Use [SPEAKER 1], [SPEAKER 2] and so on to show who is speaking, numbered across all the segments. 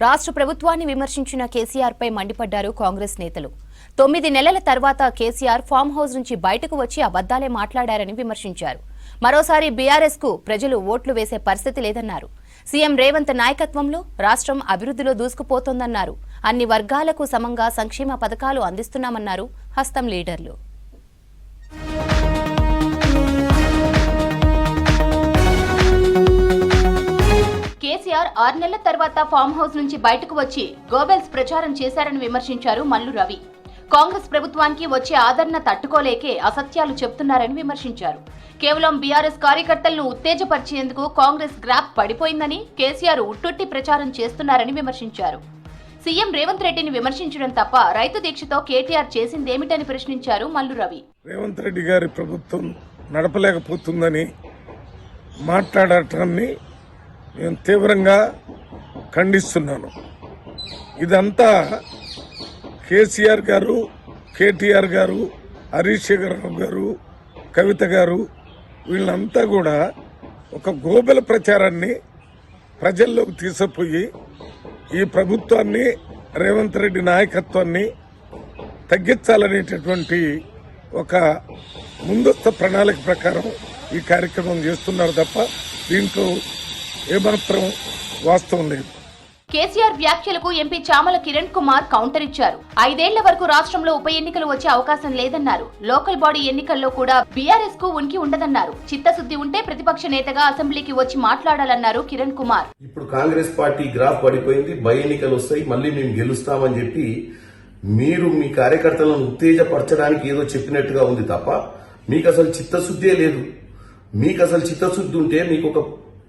[SPEAKER 1] రాష్ట్ర ప్రభుత్వాన్ని విమర్శించిన కేసీఆర్ పై మండిపడ్డారు కాంగ్రెస్ నేతలు. 9 నెలల తర్వాత కేసీఆర్ ఫామ్ హౌస్ నుంచి బయటకు వచ్చి అబద్దాలే మాట్లాడారని విమర్శించారు. మరోసారి బీఆర్ఎస్ కు ప్రజలు ఓట్లు వేసే పరిస్థితి లేదన్నారు. సీఎం రేవంత్ నాయకత్వంలో రాష్ట్రం అభివృద్ధిలో దూసుకుపోతోందన్నారు. అన్ని వర్గాలకు సమంగా సంక్షేమ పథకాలు అందిస్తున్నామన్నారు హస్తం లీడర్లు. కేసీఆర్ 6 నెలల తర్వాత ఫామ్ హౌస్ నుంచి బయటకు వచ్చి గోబెల్స్ ప్రచారం చేశారని విమర్శించారు మల్లు రవి. కాంగ్రెస్ ప్రభుత్వానికి వచ్చే ఆదరణ తట్టుకోలేకే అసత్యాలు చెప్తున్నారని విమర్శించారు. కేవలం బీఆర్ఎస్ కార్యకర్తలను ఉత్తేజపరిచేందుకు కాంగ్రెస్ గ్రాఫ్ పడిపోయిందని కేసీఆర్ ఉట్టుట్టి ప్రచారం చేస్తున్నారని విమర్శించారు. సీఎం రేవంత్ రెడ్డిని విమర్శించడం తప్ప రైతు దీక్షతో కేటీఆర్ చేసిందేమిటని ప్రశ్నించారు మల్లు రవి.
[SPEAKER 2] రేవంత్ రెడ్డి గారి ప్రభుత్వం నడపలేకపోతుందని మాట్లాడటాన్ని నేను తీవ్రంగా ఖండిస్తున్నాను. ఇదంతా కేసీఆర్ గారు, కేటీఆర్ గారు, హరీష్ రావు గారు, కవిత గారు వీళ్ళంతా కూడా ఒక గోబెల ప్రచారాన్ని ప్రజల్లోకి తీసుకుపోయి ఈ ప్రభుత్వాన్ని, రేవంత్ రెడ్డి నాయకత్వాన్ని తగ్గించాలనేటటువంటి ఒక ముందస్తు ప్రణాళిక ప్రకారం ఈ కార్యక్రమం చేస్తున్నారు తప్ప దీంట్లో ఏమాత్రం వాస్తవం లేదు.
[SPEAKER 1] కేసీఆర్ వ్యాఖ్యలకు ఎంపీ చామల కిరణ్ కుమార్ కౌంటర్ ఇచ్చారు. 5 ఏళ్ల వరకు రాష్ట్రంలో ఉప ఎన్నికలు వచ్చే అవకాశం లేదన్నారు. లోకల్ బాడీ ఎన్నికల్లో కూడా బీఆర్ఎస్ కు ఉనికి ఉండదన్నారు. చిత్తశుద్ధి ఉంటే ప్రతిపక్ష నేతగా అసెంబ్లీకి వచ్చి మాట్లాడాలన్నారు కిరణ్ కుమార్.
[SPEAKER 3] ఇప్పుడు కాంగ్రెస్ పార్టీ గ్రాఫ్ పడిపోయింది, బై ఎన్నికలు వస్తాయి, మళ్ళీ మేము గెలుస్తామని చెప్పి మీరు మీ కార్యకర్తలను ఉత్తేజపరచడానికి ఏదో చెప్పినట్టుగా ఉంది తప్ప మీకు అసలు చిత్తశుద్ధే లేదు. మీకు అసలు చిత్తశుద్ధి ఉంటే మీకు ఒక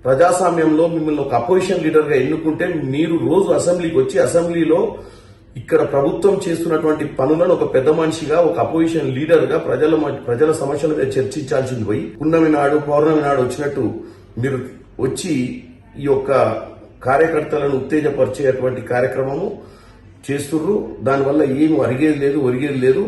[SPEAKER 3] ప్రజాస్వామ్యంలో మిమ్మల్ని ఒక అపోజిషన్ లీడర్ గా ఎన్నుకుంటే మీరు రోజు అసెంబ్లీకి వచ్చి అసెంబ్లీలో ఇక్కడ ప్రభుత్వం చేస్తున్నటువంటి పనులను ఒక పెద్ద మనిషిగా, ఒక అపోజిషన్ లీడర్ గా ప్రజల సమస్యల మీద చర్చించాల్సింది పోయి పున్నమి నాడు, పౌర్ణమి నాడు వచ్చినట్టు మీరు వచ్చి ఈ యొక్క కార్యకర్తలను ఉత్తేజపరిచేటువంటి కార్యక్రమము చేస్తుర్రు. దానివల్ల ఏం ఒరిగేది లేదు.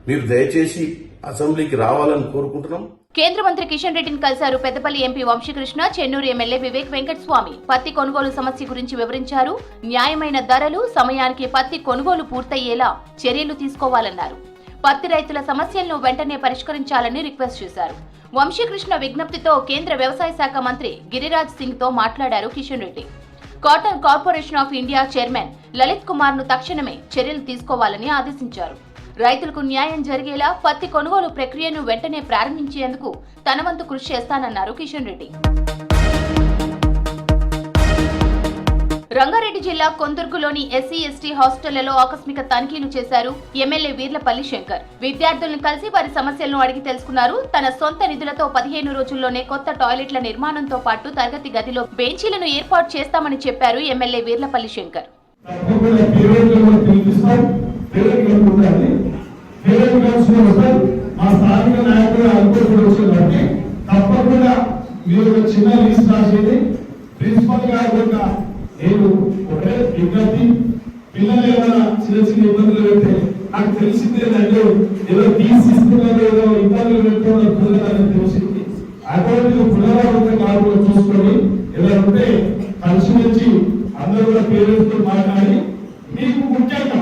[SPEAKER 3] మీరు దయచేసి అసెంబ్లీకి రావాలని కోరుకుంటున్నాం.
[SPEAKER 1] కేంద్ర మంత్రి కిషన్ రెడ్డిని కలిశారు పెద్దపల్లి ఎంపీ వంశీకృష్ణ. చెన్నూరు ఎమ్మెల్యే వివేక్ వెంకటస్వామి పత్తి కొనుగోలు సమస్య గురించి వివరించారు. న్యాయమైన ధరలు, సమయానికి పత్తి కొనుగోలు పూర్తయ్యేలా చర్యలు తీసుకోవాలన్నారు. పత్తి రైతుల సమస్యలను వెంటనే పరిష్కరించాలని రిక్వెస్ట్ చేశారు. వంశీకృష్ణ విజ్ఞప్తితో కేంద్ర వ్యవసాయ శాఖ మంత్రి గిరిరాజ్ సింగ్ తో మాట్లాడారు Kishan Reddy. Cotton corporation of India chairman Lalit Kumar ను తక్షణమే చర్యలు తీసుకోవాలని ఆదేశించారు. రైతులకు న్యాయం జరిగేలా పత్తి కొనుగోలు ప్రక్రియను వెంటనే ప్రారంభించేందుకు తన వంతు కృషి చేస్తానన్నారు కిషన్ రెడ్డి. రంగారెడ్డి జిల్లా కొందుర్గులోని ఎస్సీ ఎస్టీ హాస్టళ్లలో ఆకస్మిక తనిఖీలు చేశారు ఎమ్మెల్యే వీర్లపల్లి శంకర్. విద్యార్థులను కలిసి వారి సమస్యలను అడిగి తెలుసుకున్నారు. తన సొంత నిధులతో 15 రోజుల్లోనే కొత్త టాయిలెట్ల నిర్మాణంతో పాటు తరగతి గదిలో బెంచీలను ఏర్పాటు చేస్తామని చెప్పారు ఎమ్మెల్యే వీర్లపల్లి శంకర్.
[SPEAKER 4] తప్పకుండా మీరు ఒక చిన్న లిస్ట్ రాసేది ప్రిన్సిపల్ గారు నేను ఒకటే విజ్ఞప్తి, పిల్లలు ఏమైనా చిన్న ఇబ్బందులు పెడితే నాకు తెలిసింది ఏంటంటే ఏదో తీసిస్తున్నారు, ఏదో ఇబ్బందులు పెట్టుకున్నారని తెలిసింది. అటువంటి పునరావృత కాలంలో చూసుకొని ఏదైనా ఉంటే కలిసిమెలిసి అందరూ కూడా పేరెంట్స్తో మాట్లాడి మీకు ముఖ్యంగా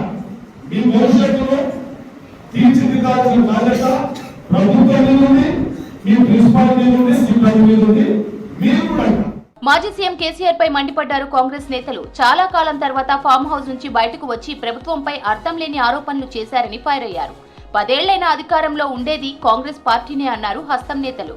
[SPEAKER 4] మీ భవిష్యత్తులో తీర్చిదిద్దాల్సిన బాధ్యత ప్రభుత్వం మీద ఉంది, మీ ప్రిన్సిపాల్ మీద ఉంది, సిబ్బంది మీద ఉంది. మీరు కూడా
[SPEAKER 1] మాజీ సీఎం కేసీఆర్ పై మండిపడ్డారు కాంగ్రెస్ నేతలు. చాలా కాలం తర్వాత ఫామ్ హౌస్ నుంచి బయటకు వచ్చి ప్రభుత్వంపై అర్థం లేని ఆరోపణలు చేశారని ఫైర్ అయ్యారు. 10 ఏళ్లైన అధికారంలో ఉండేది కాంగ్రెస్ పార్టీనే అన్నారు హస్తం నేతలు.